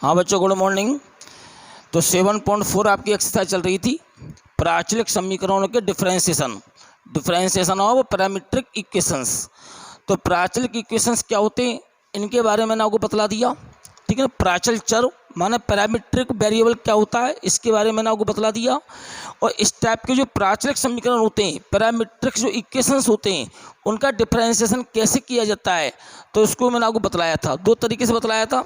हाँ बच्चों, good morning. तो 7.4 आपकी एक्सरसाइज चल रही थी, प्राचलिक समीकरणों के डिफरेंशिएशन ऑफ पैरामीट्रिक इक्वेशंस। तो प्राचलिक इक्वेशंस क्या होते हैं, इनके बारे में मैंने आपको बतला दिया। ठीक है ना। प्राचल चर माने पैरामीट्रिक वेरिएबल क्या होता है, इसके बारे में मैंने आपको बतला दिया। और इस टाइप के जो प्राचलिक समीकरण होते हैं, पैरामीट्रिक जो इक्वेशंस होते हैं, उनका डिफरेंशिएशन कैसे किया जाता है, तो इसको मैंने आपको बतलाया था। दो तरीके से बतलाया था।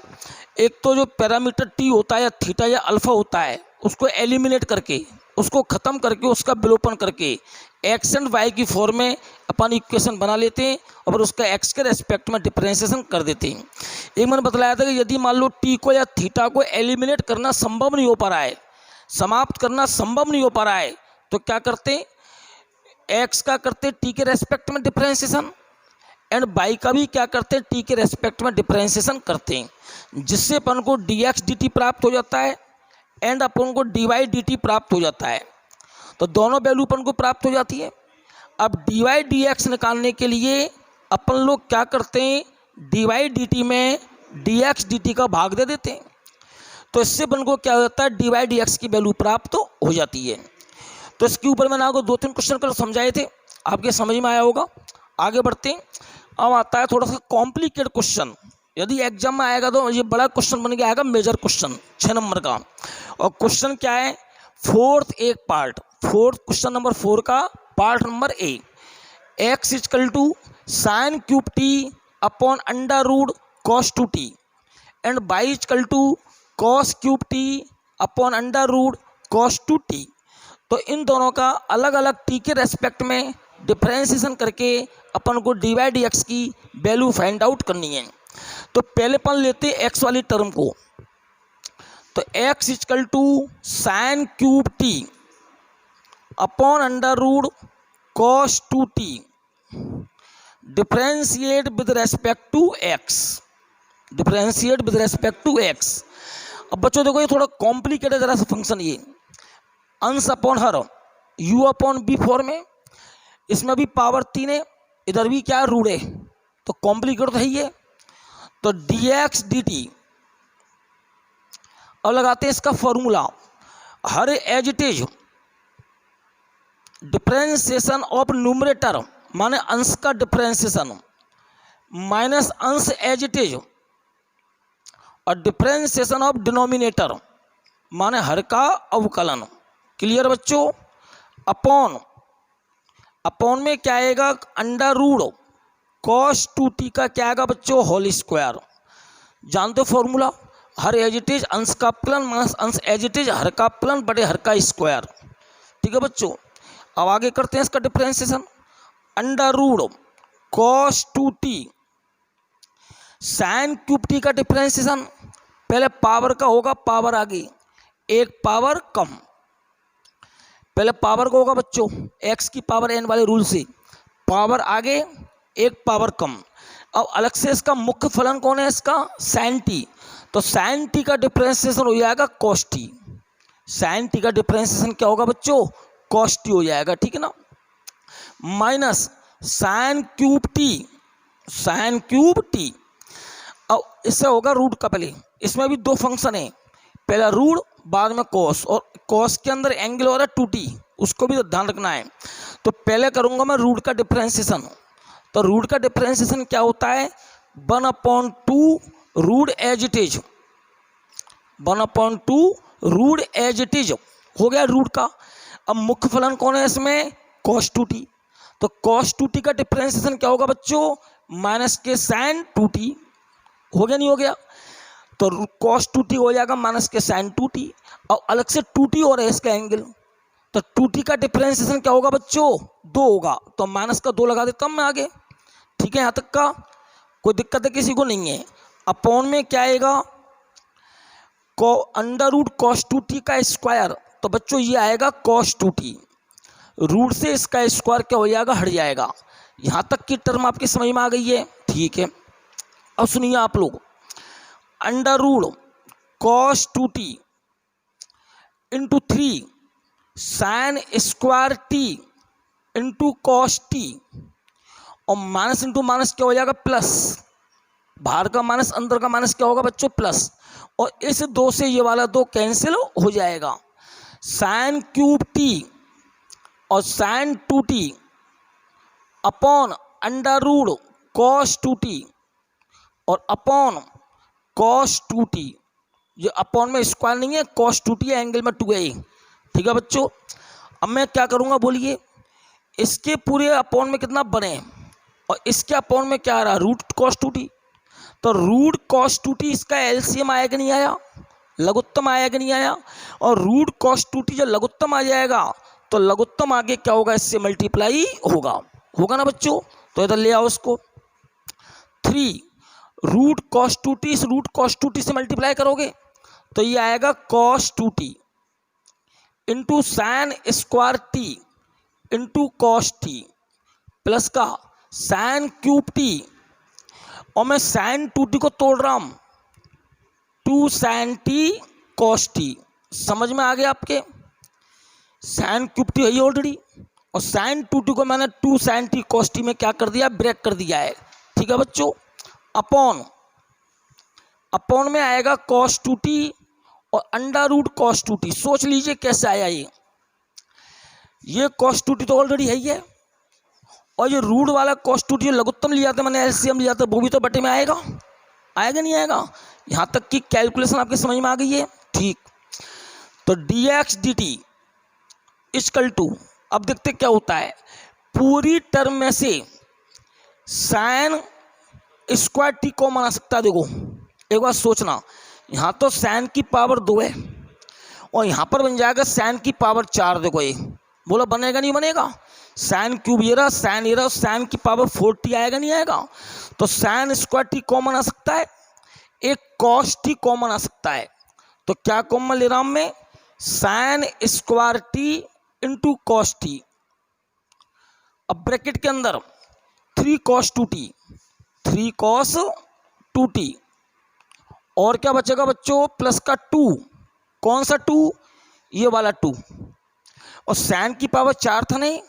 एक तो जो पैरामीटर टी होता है या थीटा या अल्फा होता है, उसको एलिमिनेट करके, उसको ख़त्म करके, उसका विलोपन करके एक्स एंड वाई की फॉर्म में अपन इक्वेशन बना लेते हैं और फिर उसका एक्स के रेस्पेक्ट में डिफरेंशिएशन कर देते हैं। एक मैंने बतलाया था कि यदि मान लो टी को या थीटा को एलिमिनेट करना संभव नहीं हो पा रहा है, समाप्त करना संभव नहीं हो पा रहा है, तो क्या करते हैं, एक्स का करते टी के रेस्पेक्ट में डिफरेंशिएशन, एंड बाई का भी क्या करते हैं, टी के रेस्पेक्ट में डिफरेंशिएशन करते हैं, जिससे अपन को डी एक्स डी टी प्राप्त हो जाता है एंड अपन को डी वाई डी टी प्राप्त हो जाता है। तो दोनों वैल्यू अपन को प्राप्त हो जाती है। अब डी वाई डी एक्स निकालने के लिए अपन लोग क्या करते हैं, डी वाई डी टी में डी एक्स डी टी का भाग दे देते हैं। तो इससे अपन को क्या हो जाता है, डी वाई डी एक्स की वैल्यू प्राप्त हो जाती है। तो इसके ऊपर मैंने आपको 2-3 क्वेश्चन कर समझाए थे, आपके समझ में आया होगा। आगे बढ़ते हैं। अब आता है थोड़ा सा कॉम्प्लिकेटेड क्वेश्चन। यदि एग्जाम में आएगा तो ये बड़ा क्वेश्चन बन के आएगा, मेजर क्वेश्चन 6 नंबर का। और क्वेश्चन क्या है, फोर्थ क्वेश्चन नंबर 4 का part number A. X equal to sine cube T upon under root cos two T and Y equal to cos cube T upon under root cos two T. तो इन दोनों का अलग अलग T के respect में differentiation करके अपन को डी वाई डी एक्स की वैल्यू फाइंड आउट करनी है। तो पहले अपन लेते हैं एक्स वाली टर्म को। तो X equal to sine cube T upon under root cos two T differentiate with respect to X. अब बच्चों देखो, ये थोड़ा कॉम्प्लिकेटेड जरा सा फंक्शन, ये अंश अपॉन हर यू अपॉन बी फॉर्म में, इसमें भी पावर 3 है, इधर भी क्या है, रूट है, तो कॉम्प्लिकेटेड है ये। तो डी एक्स डी टी, अब लगाते हैं इसका फॉर्मूला, हर as it is differentiation of numerator माने अंश का डिफरेंशिएशन माइनस अंश एज इट इज, और डिफरेंशिएशन ऑफ डिनोमिनेटर माने हर का अवकलन। क्लियर बच्चों। अपॉन में क्या आएगा, under root cos two T का क्या आएगा बच्चों, होल स्क्वायर। जानते हो फॉर्मूला, हर एज इट इज अंश का प्लन माइनस अंश एज इट इज हर का प्लन बटे हर का स्क्वायर। ठीक है बच्चों। अब आगे करते हैं इसका differentiation. Under root cos two T sine cube T का डिफरेंशिएशन, पहले पावर का होगा, पावर आगे एक पावर कम, पहले पावर का होगा बच्चों, एक्स की पावर एन वाले रूल से, पावर आगे एक पावर कम। अब अलग से इसका मुख्य फलन कौन है, इसका साइन टी। तो साइन टी का डिफरेंशिएशन हो जाएगा कॉस टी। साइन टी का डिफरेंशिएशन क्या होगा बच्चों, कॉस टी हो जाएगा। ठीक है ना। माइनस साइन क्यूब टी, अब इससे होगा रूट का, पहले इसमें भी 2 फंक्शन है, पहला रूट बाद में कॉस, और कॉस के अंदर एंगल हो रहा है 2t, उसको भी ध्यान रखना है। तो पहले करूंगा मैं रूट का डिफरेंशिएशन। तो रूट का डिफरेंशिएशन क्या होता है, 1/2 root as it is, 1/2 root as it is हो गया रूट का। अब मुख्य फलन कौन है इसमें, कॉस 2t। तो कॉस 2t का डिफरेंशिएशन क्या होगा बच्चों, माइनस के साइन 2t। हो गया नहीं हो गया, तो कॉस 2t हो जाएगा माइनस के साइन 2t, और अलग से 2t हो रहा है इसका एंगल। तो 2t का डिफरेंशिएशन क्या होगा बच्चों, 2 होगा, तो माइनस का 2 लगा देता हूं मैं आगे। ठीक है, यहाँ तक का कोई दिक्कत है किसी को नहीं है। अपॉन में क्या आएगा, अंडर रूट कॉस 2t का स्क्वायर, तो बच्चों ये आएगा कॉस 2t, रूट से इसका स्क्वायर क्या हो जाएगा, हट जाएगा। यहाँ तक की टर्म आपकी समझ में आ गई है। ठीक है, अब सुनिए आप लोग, under root cos 2t into 3 sine square T into cos T, और माइनस इंटू माइनस क्या हो जाएगा, प्लस, बाहर का माइनस अंदर का माइनस क्या होगा बच्चों, प्लस, और इस 2 से ये वाला 2 कैंसिल हो जाएगा। साइन क्यूब टी और sine 2t upon under root cos 2t और अपॉन कॉस 2t, ये अपॉन में स्क्वायर नहीं है, कॉस 2t है, एंगल में 2 है। ठीक है बच्चों, अब मैं क्या करूँगा बोलिए, इसके पूरे अपॉन में कितना बने और इसके अपॉन में क्या आ रहा, रूट कॉस 2t। तो रूट कॉस 2t इसका एलसीएम आया कि नहीं आया, लघुत्तम आया कि नहीं आया। और रूट कॉस 2t जब लघुत्तम आ जाएगा तो लघुत्तम आगे क्या होगा, इससे मल्टीप्लाई होगा ना बच्चों। तो इधर ले आओ इसको, 3 रूट कॉस 2t, इस रूट कॉस 2t से मल्टीप्लाई करोगे तो ये आएगा cos 2t into sine square T into cos T plus का साइन क्यूब टी, और मैं साइन 2t को तोड़ रहा हूं, 2 साइन टी कॉस टी। समझ में आ गया आपके, साइन क्यूब टी है ऑलरेडी, और साइन 2t को मैंने 2 साइन टी कॉस टी में क्या कर दिया, ब्रेक कर दिया है। ठीक है बच्चों, अपॉन में आएगा कॉस 2t और अंडर रूट कॉस 2t। सोच लीजिए कैसे आया ये कॉस 2t तो ऑलरेडी है ही है, और ये रूट वाला कॉस 2t लघुत्तम लिया था मैंने, एलसीएम लिया था, वो भी तो बटे में आएगा नहीं आएगा। यहाँ तक की कैलकुलेशन आपकी समझ में आ गई है। ठीक, तो dx dt इक्वल टू, अब देखते क्या होता है, पूरी टर्म में से साइन स्क्वायर टी कॉमन आ सकता है। देखो एक बार सोचना, यहाँ तो साइन की पावर 2 है और यहाँ पर बन जाएगा साइन की पावर 4। देखो ये बोला बनेगा नहीं बनेगा, साइन क्यूब ये रहा, साइन ये रहा, साइन की पावर 40 आएगा नहीं आएगा। तो साइन स्क्वायर टी कॉमन आ सकता है, एक कॉस टी कॉमन आ सकता है। तो क्या कॉमन ले रहा हूं मैं, sign square T into cos T. अब ब्रैकेट के अंदर 3 cos 2t, 3 cos 2t, और क्या बचेगा बच्चों, प्लस का 2। कौन सा 2, ये वाला 2, और साइन की पावर 4 था नहीं,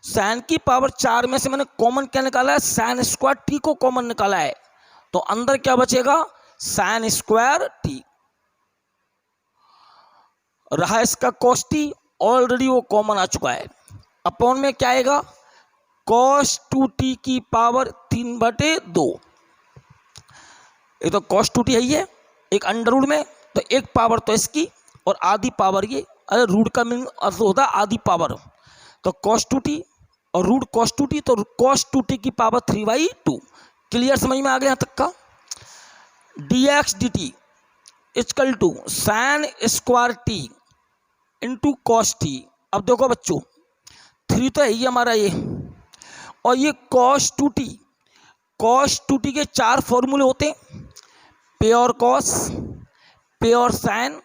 साइन की पावर 4 में से मैंने कॉमन क्या निकाला है, साइन स्क्वायर टी को कॉमन निकाला है। तो अंदर क्या बचेगा, साइन स्क्वायर टी रहा, इसका कॉस टी ऑलरेडी वो कॉमन आ चुका है। अपॉन में क्या आएगा, कॉस 2t की पावर 3/2। ये तो कॉस 2t है ही है, एक अंडर रूट में, तो एक पावर तो इसकी और आधी पावर ये, अरे रूट का मीन अर्थ होता है आधी पावर। तो कॉस 2t और रूट कॉस 2t, तो कॉस 2t की पावर 3/2। क्लियर, समझ में आ गया यहाँ तक का। dx dt equal to sine square T into cos T. अब देखो बच्चों, 3 तो है ही हमारा ये, और ये कॉस 2t के 4 फॉर्मूले होते हैं, pure cos, pure sign,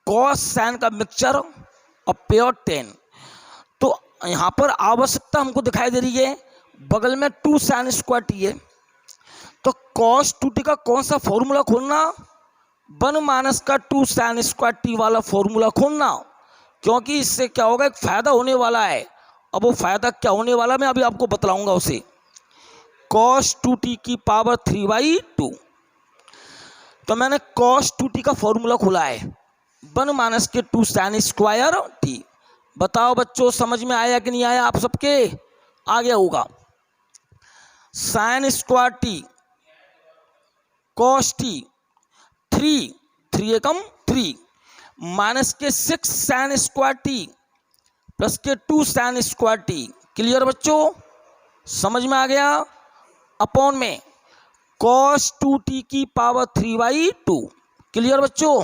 cos sine का मिक्सचर और प्योर टेन। तो यहाँ पर आवश्यकता हमको दिखाई दे रही है, बगल में 2 साइन स्क्वायर टी है, तो कॉस 2t का कौन सा फॉर्मूला खोलना, 1 - का 2 साइन स्क्वायर टी वाला फॉर्मूला खोलना, क्योंकि इससे क्या होगा, एक फायदा होने वाला है। अब वो फायदा क्या होने वाला मैं अभी आपको बतलाऊंगा उसे। cos 2t की पावर 3/2, तो मैंने cos 2t का फॉर्मूला खोला है, 1 - के 2 साइन स्क्वायर टी। बताओ बच्चों समझ में आया कि नहीं आया, आप सबके आ गया होगा। Sign square T cos T 3 एकम 3 माइनस के 6 साइन स्क्वायर टी प्लस के 2 साइन स्क्वायर टी। क्लियर बच्चों, समझ में आ गया। अपॉन में cos 2t की पावर 3/2। क्लियर बच्चों,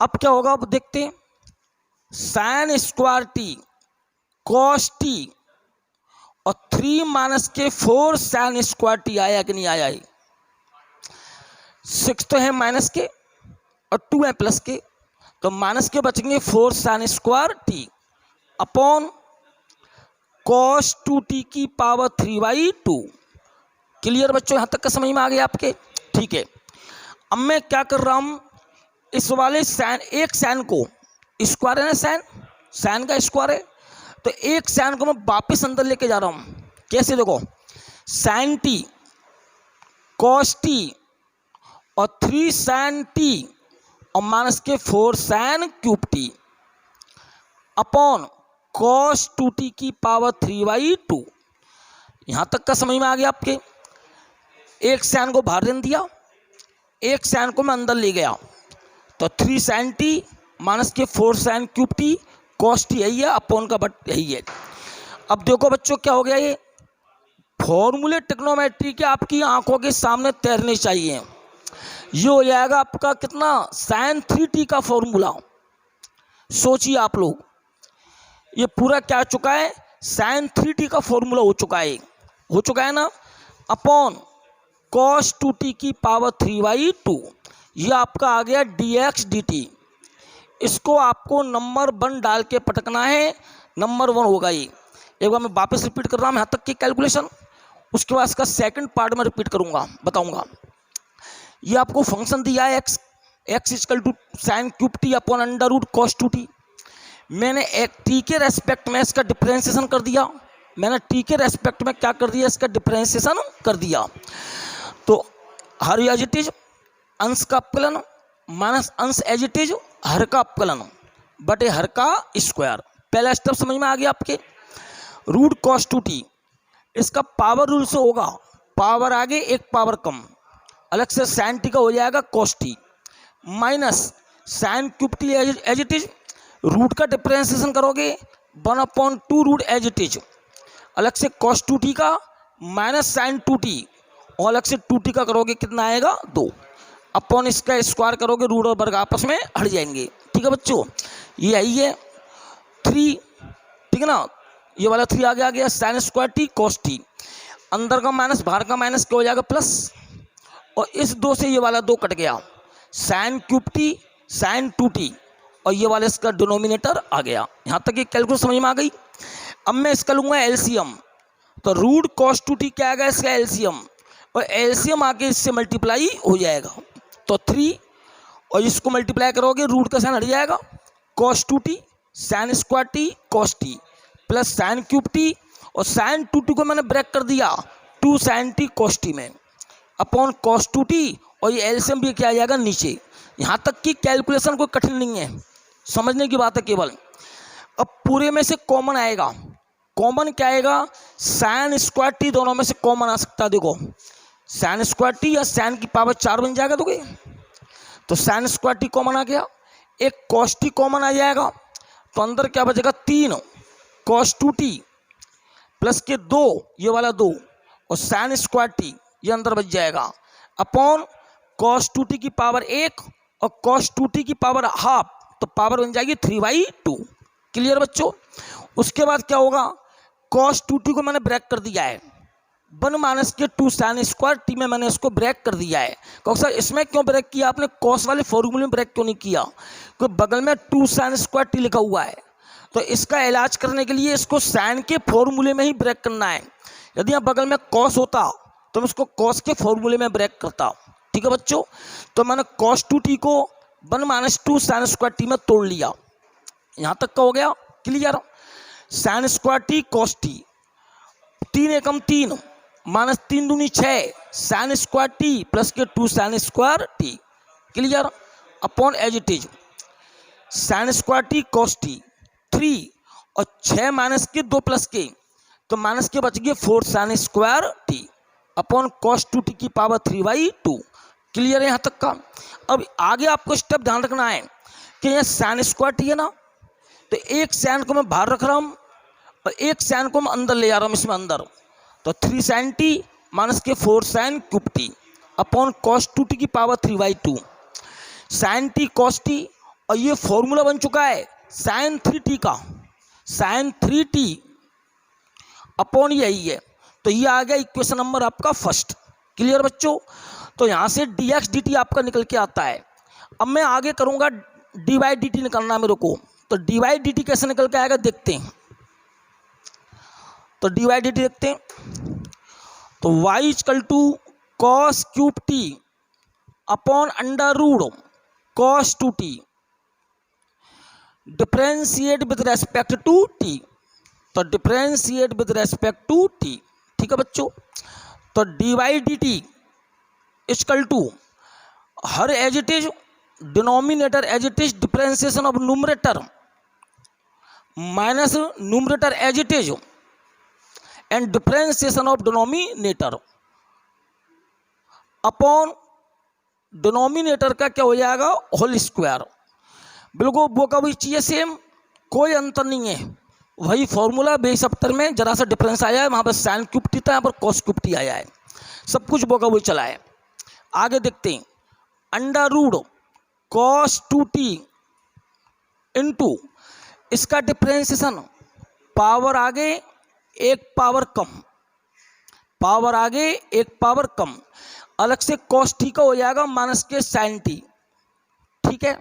अब क्या होगा, अब देखते हैं। Sign square T cos T और 3 माइनस के 4 साइन स्क्वायर टी आया कि नहीं आया, 6 तो है माइनस के और 2 है प्लस के, तो माइनस के बचेंगे 4 sign square T upon cos 2t की पावर 3/2। क्लियर बच्चों, यहां तक का समझ में आ गया आपके। ठीक है, अब मैं क्या कर रहा हूं, इस वाले साइन, एक साइन को स्क्वायर है ना, साइन का स्क्वायर है, तो एक साइन को मैं वापस अंदर लेके जा रहा हूं। कैसे, देखो साइन टी कॉस टी और 3 sin t और माइनस के 4 sin cube T upon cos 2t की पावर 3/2। यहाँ तक का समझ में आ गया आपके। एक साइन को बाहर रख दिया, एक साइन को मैं अंदर ले गया, तो 3 sin t माइनस के 4 sin cube T cos t यही है, अपॉन का बट यही है। अब देखो बच्चों क्या हो गया, ये फॉर्मूले ट्रिग्नोमेट्री के आपकी आंखों के सामने तैरने चाहिए। ये हो जाएगा आपका कितना, sin 3t का फॉर्मूला। सोचिए आप लोग, ये पूरा क्या चुका है, sin 3t का फॉर्मूला हो चुका है ना, अपॉन cos 2t की पावर 3/2। ये आपका आ गया dx dt। इसको आपको नंबर 1 डाल के पटकना है, नंबर 1 होगा ये। एक बार मैं वापस रिपीट कर रहा हूँ यहाँ तक की कैलकुलेशन, उसके बाद इसका सेकंड पार्ट में रिपीट करूँगा, बताऊँगा। ये आपको फंक्शन दिया है x equal to sine cube T upon under root cos 2t। मैंने एक टी के रेस्पेक्ट में इसका डिफरेंशिएशन कर दिया, मैंने टी के रेस्पेक्ट में क्या कर दिया, इसका डिफरेंशिएशन कर दिया। तो हर एज इट इज अंश का अपकलन माइनस अंश एज इट इज हर का अपकलन बटे हर का स्क्वायर। पहला स्टेप समझ में आ गया आपके। रूट cos 2t इसका पावर रूल से होगा, पावर आगे एक पावर कम, अलग से साइन टी का हो जाएगा cos t minus sine cube T as it is, root का डिफरेंशिएशन करोगे 1/2 रूट एज इट इज, अलग से cos 2t का माइनस साइन 2t और अलग से 2t का करोगे कितना आएगा 2, अपॉन इसका स्क्वायर करोगे, रूट और वर्ग आपस में हट जाएंगे। ठीक है बच्चों, ये आई है 3, ठीक है ना, ये वाला 3 आगे आ गया, sign square T cos t, अंदर का माइनस बाहर का माइनस क्या हो जाएगा प्लस, और इस 2 से ये वाला 2 कट गया, sign cube T sign 2t, और ये वाला इसका डिनोमिनेटर आ गया। यहाँ तक ये कैलकुलेशन समझ में आ गई। अब मैं इसका लूँगा एलसीएम, तो रूट cos 2t क्या आएगा इसका एलसीएम, और एलसीएम आके इससे मल्टीप्लाई हो जाएगा, तो 3 और इसको मल्टीप्लाई करोगे रूट का साइन हट जाएगा, cos 2t sign square T cos t plus sign cube T, और साइन 2t को मैंने ब्रेक कर दिया 2 sin t cos t में, अपॉन cos 2t, और ये एलसीएम भी क्या आ जाएगा नीचे। यहाँ तक की कैलकुलेशन कोई कठिन नहीं है, समझने की बात है केवल। अब पूरे में से कॉमन आएगा, कॉमन क्या आएगा, साइन स्क्वायर टी दोनों में से कॉमन आ सकता है। देखो साइन स्क्वायर टी या साइन की पावर 4 बन जाएगा, दोगे तो साइन स्क्वायर टी कॉमन आ गया, एक cos t कॉमन आ जाएगा, तो अंदर क्या बचेगा 3 cos 2t प्लस के 2 ये वाला 2 और साइन स्क्वायर टी ये अंदर बच जाएगा, अपॉन cos 2t की पावर 1 और cos 2t की पावर हाफ, तो पावर बन जाएगी 3/2। क्लियर बच्चों। उसके बाद क्या होगा, cos 2t को मैंने ब्रेक कर दिया है, 1 माइनस के 2 साइन स्क्वायर टी में मैंने इसको ब्रेक कर दिया है। क्योंकि सर इसमें क्यों ब्रेक किया आपने, cos वाले फॉर्मूले में ब्रेक क्यों नहीं किया, क्योंकि बगल में 2 साइन स्क्वायर टी लिखा हुआ है, तो इसका इलाज करने के लिए इसको साइन के फॉर्मूले में ही ब्रेक करना है। यदि यहाँ बगल में cos होता तो मैं इसको cos के फॉर्मूले में ब्रेक करता। ठीक है बच्चों, तो मैंने cos 2t को 1 माइनस 2 साइन स्क्वायर टी में तोड़ लिया। यहाँ तक का हो गया clear. Sign square T cos t, 3 एकम 3 माइनस 3 दूनी 6 साइन स्क्वायर टी प्लस के 2 sine square T, clear, upon as it is sine square T cos t 3 और 6 माइनस के 2 प्लस के, तो माइनस के बच गए 4 sign square T upon cos 2t की पावर 3/2। क्लियर है यहाँ तक का। अब आगे आपको स्टेप ध्यान रखना है कि यह साइन स्क्वायर टी है ना, तो एक साइन को मैं बाहर रख रहा हूँ और एक साइन को मैं अंदर ले जा रहा हूँ इसमें अंदर, तो 3 sin t माइनस के 4 sin cube T upon cos 2t की power 3/2 sin t cos t, और ये फॉर्मूला बन चुका है sin 3t का, sin 3t अपॉन यही है, तो ये आ गया इक्वेशन नंबर आपका फर्स्ट। क्लियर बच्चों, तो यहाँ से dx dt आपका निकल के आता है। अब मैं आगे करूँगा dy dt निकलना है मेरे को, तो dy dt कैसे निकल के आएगा देखते हैं। तो dy dt देखते हैं, तो y equal to cos cube t upon under root cos 2t differentiate with respect to t, तो differentiate with respect to t। ठीक है बच्चों, तो dy dt इक्वल टू हर as it is denominator as it is differentiation of numerator minus numerator as it is and differentiation of denominator upon denominator का क्या हो जाएगा होल स्क्वायर। बिल्कुल वो का भी चाहिए सेम, कोई अंतर नहीं है, वही फॉर्मूला बेस अफ्तर में जरा सा डिफरेंस आया है, वहाँ पर साइन क्यूब टी था, यहाँ पर कॉस क्यूब टी आया है, सब कुछ वो का वही चला है। आगे देखते हैं under root cos 2t into इसका डिफरेंशिएशन पावर आगे एक पावर कम, पावर आगे एक पावर कम, अलग से कॉस टी का हो जाएगा माइनस के साइन टी, ठीक है,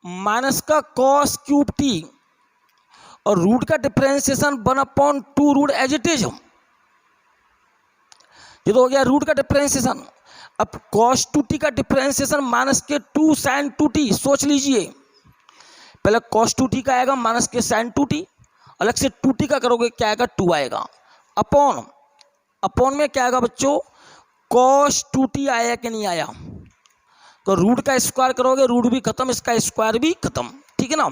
माइनस का कॉस क्यूब टी और रूट का differentiation 1/2 root as it is, ये तो हो गया रूट का डिफरेंशिएशन। अब कॉस 2t का डिफरेंशिएशन माइनस के 2 साइन 2t, सोच लीजिए पहले कॉस 2t का आएगा माइनस के साइन 2t, अलग से 2t का करोगे क्या आएगा 2 आएगा, अपॉन अपॉन में क्या आएगा बच्चों कॉस 2t आया कि नहीं आया, तो रूट का स्क्वायर करोगे रूट भी खत्म, इसका स्क्वायर भी खत्म, ठीक है ना,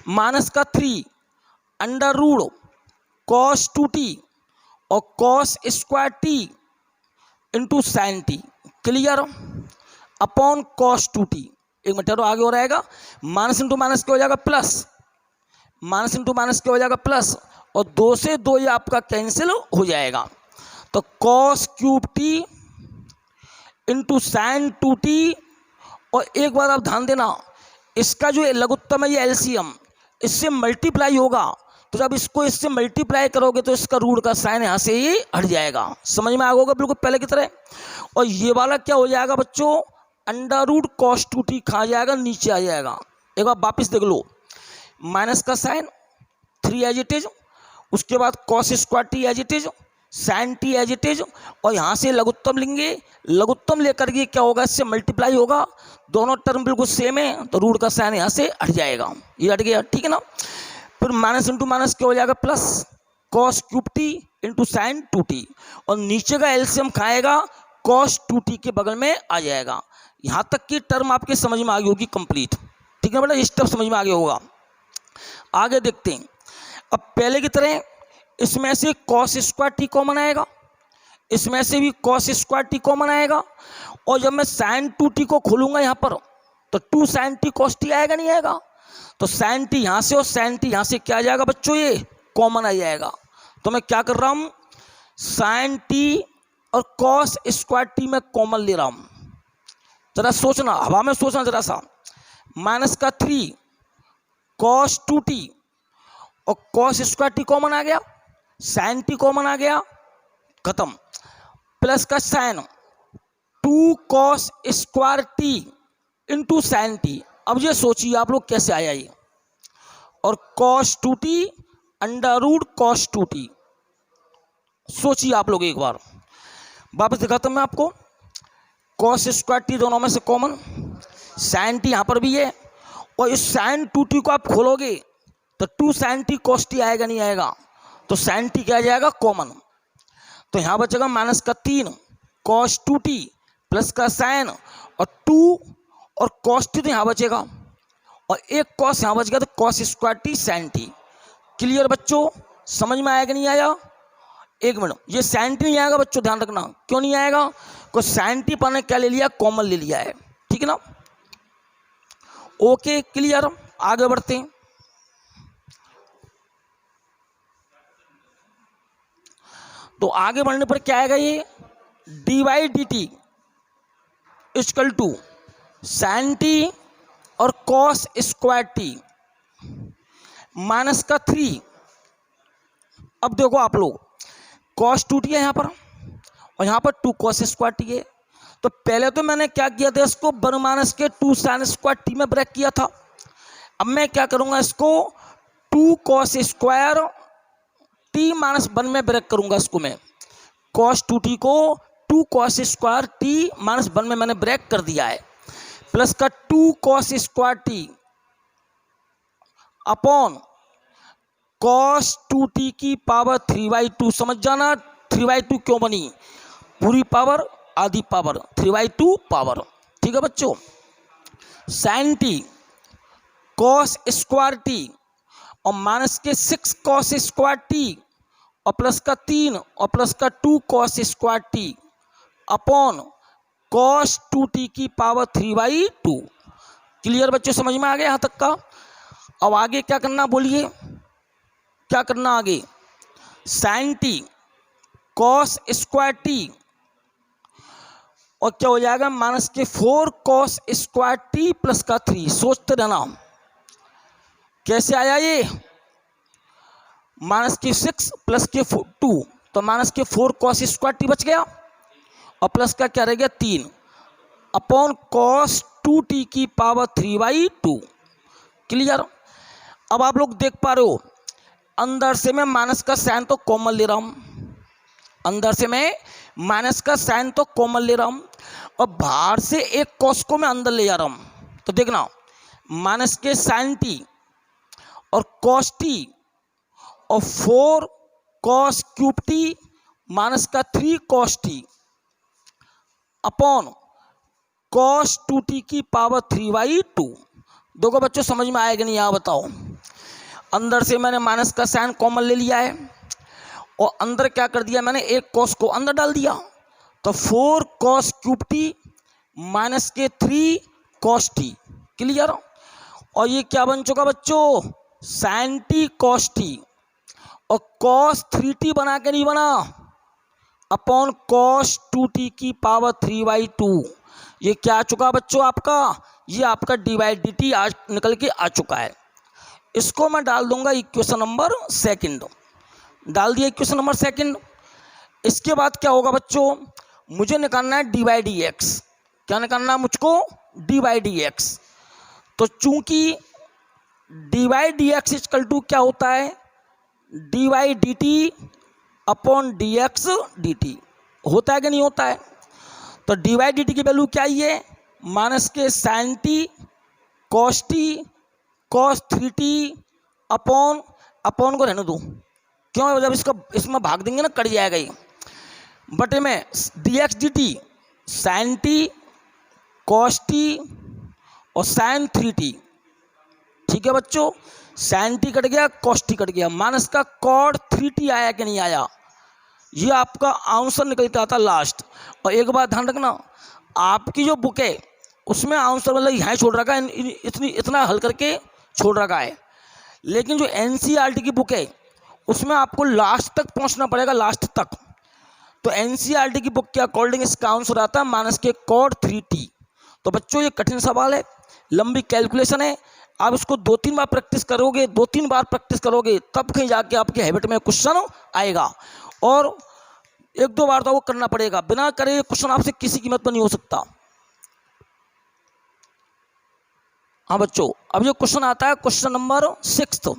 माइनस का 3 अंडर रूट कॉस 2t और cos square T into sine T, clear, upon cos 2t, एक मिनट आगे हो रहेगा, माइनस इंटू माइनस क्या हो जाएगा प्लस, माइनस इंटू माइनस क्या हो जाएगा प्लस, और 2 से 2 ये आपका कैंसिल हो जाएगा, तो cos cube T into sign 2t, और एक बात आप ध्यान देना इसका जो लघुत्तम है ये एलसीएम इससे मल्टीप्लाई होगा, तो जब इसको इससे मल्टीप्लाई करोगे तो इसका रूट का साइन यहाँ से ही हट जाएगा, समझ में आ गया होगा बिल्कुल पहले की तरह। और ये वाला क्या हो जाएगा बच्चों अंडर रूट कॉस 2t खा जाएगा नीचे आ जाएगा, एक बार वापिस देख लो, माइनस का साइन 3 एज इट इज, उसके बाद cos square T as it is, sine T as it is, और यहाँ से लघुत्तम लेंगे, लघुत्तम लेकर के क्या होगा इससे मल्टीप्लाई होगा, दोनों टर्म बिल्कुल सेम है, तो रूट का साइन यहाँ से हट जाएगा, ये हट गया, ठीक है ना, फिर माइनस इंटू माइनस क्या हो जाएगा plus cos cube T into sign 2t, और नीचे का एलसीएम खाएगा कॉस 2t के बगल में आ जाएगा। यहाँ तक की टर्म आपके समझ में आ गई होगी कंप्लीट, ठीक है बेटा, ये स्टेप समझ में आ गया होगा। आगे देखते हैं, अब पहले की तरह इसमें से कॉस स्क्वायर टी कॉमन आएगा, इसमें से भी कॉस स्क्वायर टी कॉमन आएगा, और जब मैं साइन 2t को खोलूंगा यहाँ पर तो 2 साइन टी कॉस टी आएगा नहीं आएगा, तो साइन टी यहाँ से और साइन टी यहाँ से क्या आ जाएगा बच्चों ये कॉमन आ जाएगा, तो मैं क्या कर रहा हूँ साइन टी और कॉस स्क्वायर टी में कॉमन ले रहा हूँ, जरा सोचना हवा में सोचना जरा सा, माइनस का 3 कॉस 2t और कॉस स्क्वायर टी कॉमन आ गया, साइन टी कॉमन आ गया, खत्म, प्लस का sine 2 cos square T into sine T, अब ये सोचिए आप लोग कैसे आया ये, और cos 2t under root cos 2t, सोचिए आप लोग एक बार, वापस दिखाता हूं मैं आपको, कॉस स्क्वायर टी दोनों में से कॉमन, साइन टी यहाँ पर भी है, और इस साइन 2t को आप खोलोगे तो 2 साइन टी कॉस टी आएगा नहीं आएगा, तो साइन टी क्या आ जाएगा कॉमन, तो यहाँ बचेगा माइनस का 3 कॉस 2t प्लस का साइन और 2 और कॉस टी तो यहाँ बचेगा, और एक कॉस यहाँ बच गया, तो cos square T sine T, clear बच्चों, समझ में आया कि नहीं आया, एक मिनट, ये साइन टी नहीं आएगा बच्चों, ध्यान रखना, क्यों नहीं आएगा, को साइन टी पर ने क्या ले लिया कॉमन ले लिया है, ठीक है ना, ओके क्लियर, आगे बढ़ते हैं। तो आगे बढ़ने पर क्या आएगा ये D Y D T equal to sine T और कॉस स्क्वायर टी माइनस का 3, अब देखो आप लोग कॉस 2t है यहाँ पर और यहाँ पर 2 कॉस स्क्वायर टी है, तो पहले तो मैंने क्या किया था इसको 1 माइनस के 2 साइन स्क्वायर टी में ब्रेक किया था, अब मैं क्या करूँगा इसको 2 कॉस स्क्वायर टी माइनस 1 में ब्रेक करूँगा, इसको मैं कॉस 2t को 2 कॉस स्क्वायर टी माइनस 1 में मैंने ब्रेक कर दिया है, प्लस का 2 cos square T upon cos 2t की पावर 3/2, समझ जाना 3/2 क्यों बनी, पूरी पावर आधी पावर 3/2 पावर। ठीक है बच्चों, sine T cos square T और माइनस के 6 कॉस स्क्वायर टी और प्लस का 3 और प्लस का 2 cos square T upon cos 2t की पावर 3/2। क्लियर बच्चों, समझ में आ गया यहाँ तक का? अब आगे क्या करना बोलिए, क्या करना आगे? Sine T cos square T और क्या हो जाएगा माइनस के 4 कॉस स्क्वायर टी प्लस का 3। सोचते रहना कैसे आया ये, माइनस के 6 प्लस के 2 तो माइनस के 4 कॉस स्क्वायर टी बच गया और प्लस का क्या रह गया 3 अपॉन कॉस 2t की पावर 3/2। क्लियर? अब आप लोग देख पा रहे हो अंदर से मैं माइनस का साइन तो कॉमन ले रहा हूं, अंदर से मैं माइनस का साइन तो कॉमन ले रहा हूं और बाहर से एक कॉस को मैं अंदर ले जा रहा हूं। तो देखना माइनस के साइन टी और कॉस टी और 4 कॉस क्यूब टी माइनस का 3 cos T upon cos 2t की पावर 3/2। देखो बच्चों समझ में आएगा नहीं, यहाँ बताओ। अंदर से मैंने माइनस का साइन कॉमन ले लिया है और अंदर क्या कर दिया मैंने, एक कॉस को अंदर डाल दिया तो 4 कॉस क्यूब टी माइनस के 3 कॉस टी। क्लियर? और ये क्या बन चुका बच्चों, साइन टी कॉस टी और कॉस 3t बना के नहीं बना अपॉन कॉस 2t की पावर 3/2। ये क्या आ चुका बच्चों आपका, ये आपका dy/dt आज निकल के आ चुका है। इसको मैं डाल दूंगा इक्वेशन नंबर 2, डाल दिया इक्वेशन नंबर 2। इसके बाद क्या होगा बच्चों, मुझे निकालना है dy/dx। क्या निकालना है मुझको, dy/dx। तो चूंकि dy/dx इक्वल टू क्या होता है, dy/dt अपॉन dx/dt होता है कि नहीं होता है? तो dy/dt की वैल्यू क्या ही है, माइनस के sine T cos T cos 3t upon को रहने दो, क्यों, जब इसमें भाग देंगे ना कट जाएगा ये, बटे में dx/dt sine T cos T और साइन 3t। ठीक है बच्चों, साइन टी कट गया कॉस टी कट गया, माइनस का कॉट 3t आया कि नहीं आया, ये आपका आंसर निकल के आता लास्ट। और एक बात ध्यान रखना, आपकी जो बुक है उसमें आंसर मतलब यहाँ छोड़ रखा है, इतना हल करके छोड़ रखा है, लेकिन जो एनसीईआरटी की बुक है उसमें आपको लास्ट तक पहुंचना पड़ेगा, लास्ट तक। तो एनसीईआरटी की बुक के अकॉर्डिंग इसका आंसर आता है माइनस के कॉट 3t। तो बच्चों ये कठिन सवाल है, लंबी कैलकुलेशन है, आप इसको 2-3 बार प्रैक्टिस करोगे, 2-3 बार प्रैक्टिस करोगे तब कहीं जाके आपके हैबिट में क्वेश्चन आएगा। और 1-2 बार तो वो करना पड़ेगा, बिना करे क्वेश्चन आपसे किसी कीमत पर नहीं हो सकता। हाँ बच्चों, अब ये क्वेश्चन आता है क्वेश्चन नंबर 6।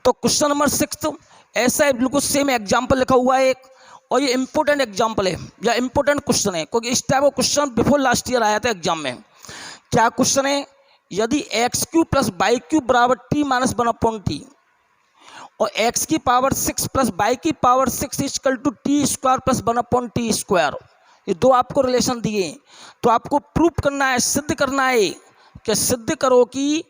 तो क्वेश्चन नंबर 6 ऐसा है, बिल्कुल सेम एग्जाम्पल लिखा हुआ है एक, और ये इंपॉर्टेंट एग्जाम्पल है या इंपॉर्टेंट क्वेश्चन है, क्योंकि इस टाइप का क्वेश्चन बिफोर लास्ट ईयर आया था एग्जाम में। क्या क्वेश्चन है, यदि x³ प्लस y³ बराबर t माइनस 1/t और x की पावर 6 प्लस y की power 6 equal to t² plus 1/t², ये दो आपको रिलेशन दिए, तो आपको प्रूफ करना है, सिद्ध करना है कि सिद्ध करो कि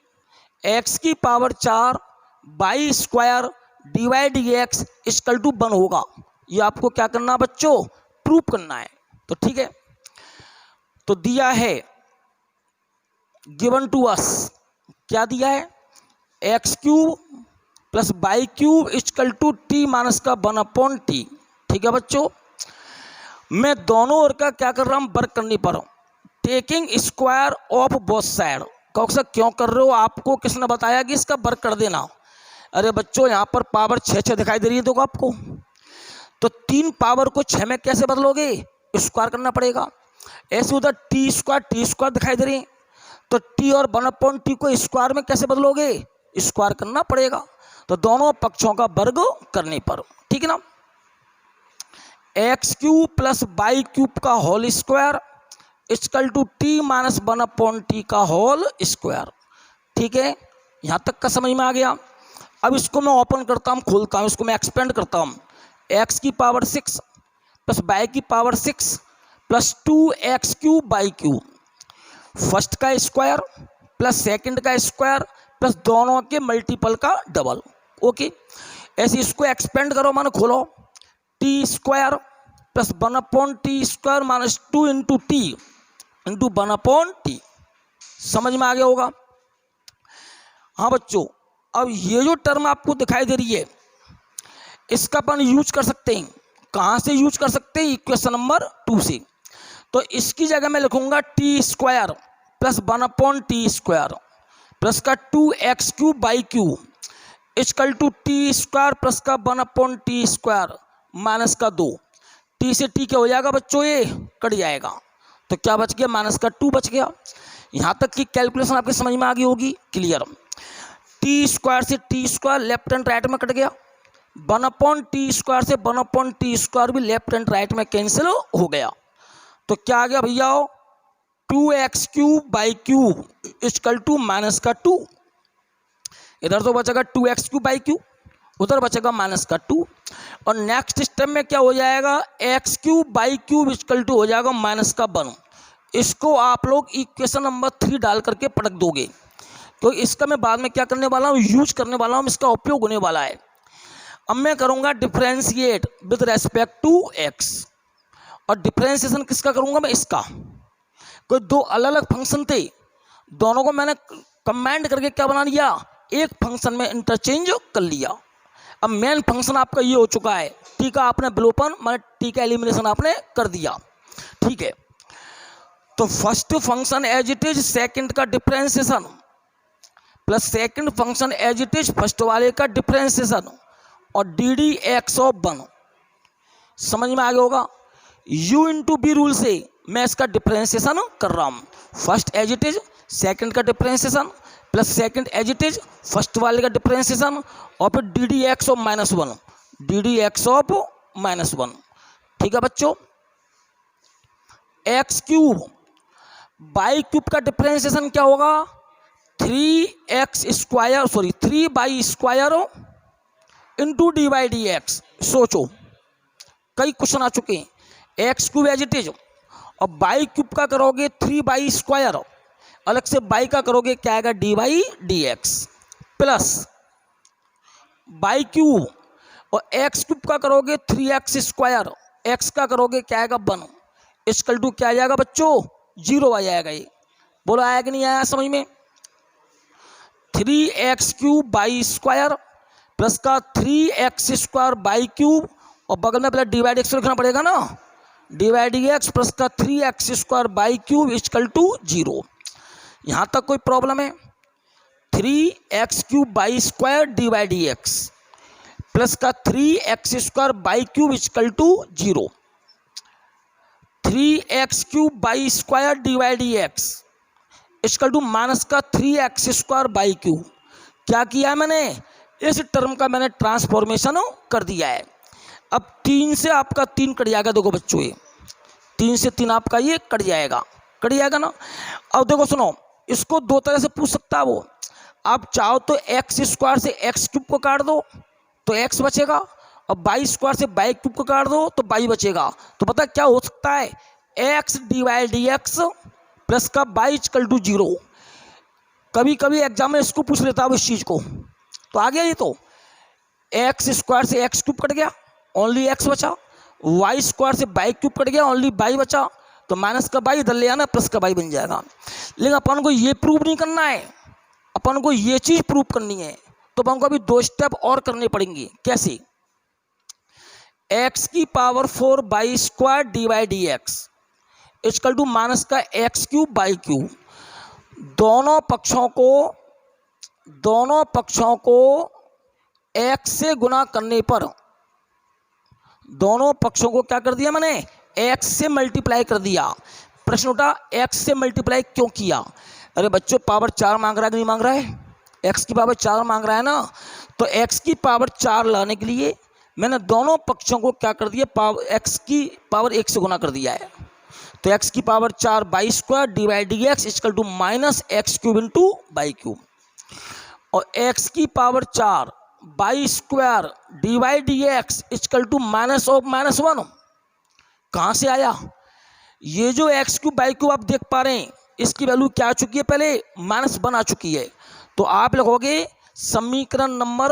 x की power 4 y² dy/dx equal to 1 होगा। ये आपको क्या करना बच्चों, प्रूफ करना है। तो ठीक है, तो दिया है गिवन टू अस, क्या दिया है, x³ plus y³ equal to t minus का 1/t। ठीक है बच्चों, मैं दोनों ओर का क्या कर रहा हूं, वर्क करने पर taking square of both side. कौन सा क्यों कर रहे हो, आपको किसने बताया कि इसका वर्क कर देना। अरे बच्चों यहाँ पर पावर 6 दिखाई दे रही है देखो आपको, तो 3 पावर को 6 में कैसे बदलोगे, स्क्वायर करना पड़ेगा। ऐसे उधर t² दिखाई दे रही है, तो t और 1/t को स्क्वायर में कैसे बदलोगे, स्क्वायर करना पड़ेगा। तो दोनों पक्षों का वर्ग करने पर, ठीक है ना, x³ प्लस y³ का whole square equal to t minus 1/t का होल स्क्वायर। ठीक है, यहाँ तक का समझ में आ गया। अब इसको मैं ओपन करता हूँ, खोलता हूँ, इसको मैं एक्सपेंड करता हूँ। x की पावर 6 प्लस y की power 6 plus 2x³ by cube, first का स्क्वायर प्लस सेकंड का स्क्वायर प्लस दोनों के मल्टीपल का डबल। ओके, ऐसे इसको एक्सपेंड करो, मानो खोलो, t² plus 1/t² minus 2 into T into 1/t। समझ में आ गया होगा? हाँ बच्चों, अब ये जो टर्म आपको दिखाई दे रही है इसका अपन यूज कर सकते हैं। कहाँ से यूज कर सकते हैं? इक्वेशन नंबर 2 से। तो इसकी जगह मैं लिखूंगा t² प्लस 1/t² प्लस का 2x³ by cube equal to t² plus का 1/t² माइनस का 2। t से t क्या हो जाएगा बच्चों? ये कट जाएगा, तो क्या बच गया? माइनस का 2 बच गया। यहाँ तक की कैलकुलेशन आपके समझ में आ गई होगी, क्लियर। t² से t² लेफ्ट एंड राइट में कट गया, 1/t² से 1/t² भी लेफ्ट एंड राइट में कैंसिल हो गया। तो क्या आ गया भैया? 2x³ by cube equal to minus का 2। इधर तो बचेगा 2x³ बाई क्यूब, उधर बचेगा माइनस का 2। और नेक्स्ट स्टेप में क्या हो जाएगा? x³ by cube equal to हो जाएगा माइनस का 1। इसको आप लोग इक्वेशन नंबर 3 डाल करके पटक दोगे। तो इसका मैं बाद में क्या करने वाला हूँ? यूज करने वाला हूँ, इसका उपयोग होने वाला है। अब मैं करूँगा differentiate with respect to x। और डिफ्रेंशिएशन किसका करूँगा मैं? इसका। कोई दो अलग अलग फंक्शन थे, दोनों को मैंने कंबाइंड करके क्या बना लिया? एक फंक्शन में इंटरचेंज कर लिया। अब मेन फंक्शन आपका ये हो चुका है, टी का आपने विलोपन माने टी का एलिमिनेशन आपने कर दिया, ठीक है। तो first function as it is second का differentiation plus second function as it is first वाले का डिफरेंशिएशन और dd(x)(1) समझ में आ गया होगा। u इंटू बी रूल से मैं इसका डिफरेंशिएशन कर रहा हूँ। First as it is second का differentiation plus second as it is first वाले का डिफरेंशिएशन और फिर dd(x)(-1) dd(x)(-1), ठीक है बच्चों। x³ बाई क्यूब का डिफरेंशिएशन क्या होगा? 3/2 इंटू d/dx। सोचो, कई क्वेश्चन आ चुके हैं। x³ एज इट इज और बाई क्यूब का करोगे 3/2, अलग से बाई का करोगे क्या आएगा? d/dx प्लस बाई क्यूब और x³ का करोगे 3x², x का करोगे क्या आएगा? 1 इक्वल टू क्या आ जाएगा बच्चों? 0 आ जाएगा। ये बोलो आया कि नहीं आया समझ में? 3x³ बाई स्क्वायर प्लस का 3x² बाई क्यूब और बगल में पहले d/dx लिखना पड़ेगा ना, d/dx प्लस का 3x² by cube equal to 0। यहाँ तक कोई प्रॉब्लम है? 3x³ by square d/dx plus का 3x² by cube equal to 0। 3x³ by square d/dx equal to minus का 3x² बाई क्यूब। क्या किया है मैंने? इस टर्म का मैंने ट्रांसफॉर्मेशन कर दिया है। अब 3 से आपका 3 कट जाएगा। देखो बच्चों, ये 3 से 3 आपका ये कट जाएगा ना। अब देखो सुनो, इसको दो तरह से पूछ सकता है वो। आप चाहो तो x² से x³ को काट दो तो x बचेगा, और y² से y³ को काट दो तो y बचेगा। तो पता क्या हो सकता है? x d/dx प्लस का y इक्वल टू 0। कभी कभी एग्जाम में इसको पूछ लेता है इस चीज़ को। तो आ गया ये। तो x² से x³ कट गया, ओनली x बचा। y² से y³ कट गया, ओनली y बचा। तो माइनस का y इधर ले आना, प्लस का y बन जाएगा। लेकिन अपन को ये प्रूव नहीं करना है, अपन को ये चीज़ प्रूव करनी है। तो अपन को अभी 2 स्टेप और करने पड़ेंगे। कैसे? x⁴ by square d/dx equal to minus का x³ बाई क्यूब। दोनों पक्षों को x से गुना करने पर, दोनों पक्षों को क्या कर दिया मैंने? x से मल्टीप्लाई कर दिया। प्रश्न उठा x से मल्टीप्लाई क्यों किया? अरे बच्चों, पावर 4 मांग रहा है कि नहीं मांग रहा है? x की पावर 4 मांग रहा है ना। तो x की पावर 4 लाने के लिए मैंने दोनों पक्षों को क्या कर दिया? x की पावर 1 से गुना कर दिया है। तो x की power 4 by square d/dx equal to minus x³ into by cube, और x की power 4 by square d/dx equal to minus of -1। कहाँ से आया? ये जो एक्स क्यूब बाई क्यूब आप देख पा रहे हैं, इसकी वैल्यू क्या आ चुकी है, पहले -1 आ चुकी है। तो आप लिखोगे समीकरण नंबर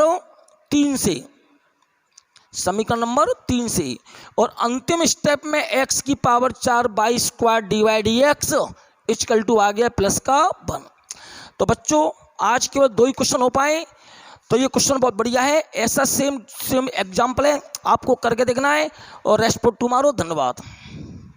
3 से, समीकरण नंबर 3 से, और अंतिम स्टेप में x की power 4 by square divide x equal to आ गया प्लस का 1। तो बच्चों आज केवल 2 ही क्वेश्चन हो पाए, तो ये क्वेश्चन बहुत बढ़िया है। ऐसा सेम एग्जाम्पल है, आपको करके देखना है। और रेस्ट फॉर टुमारो। धन्यवाद।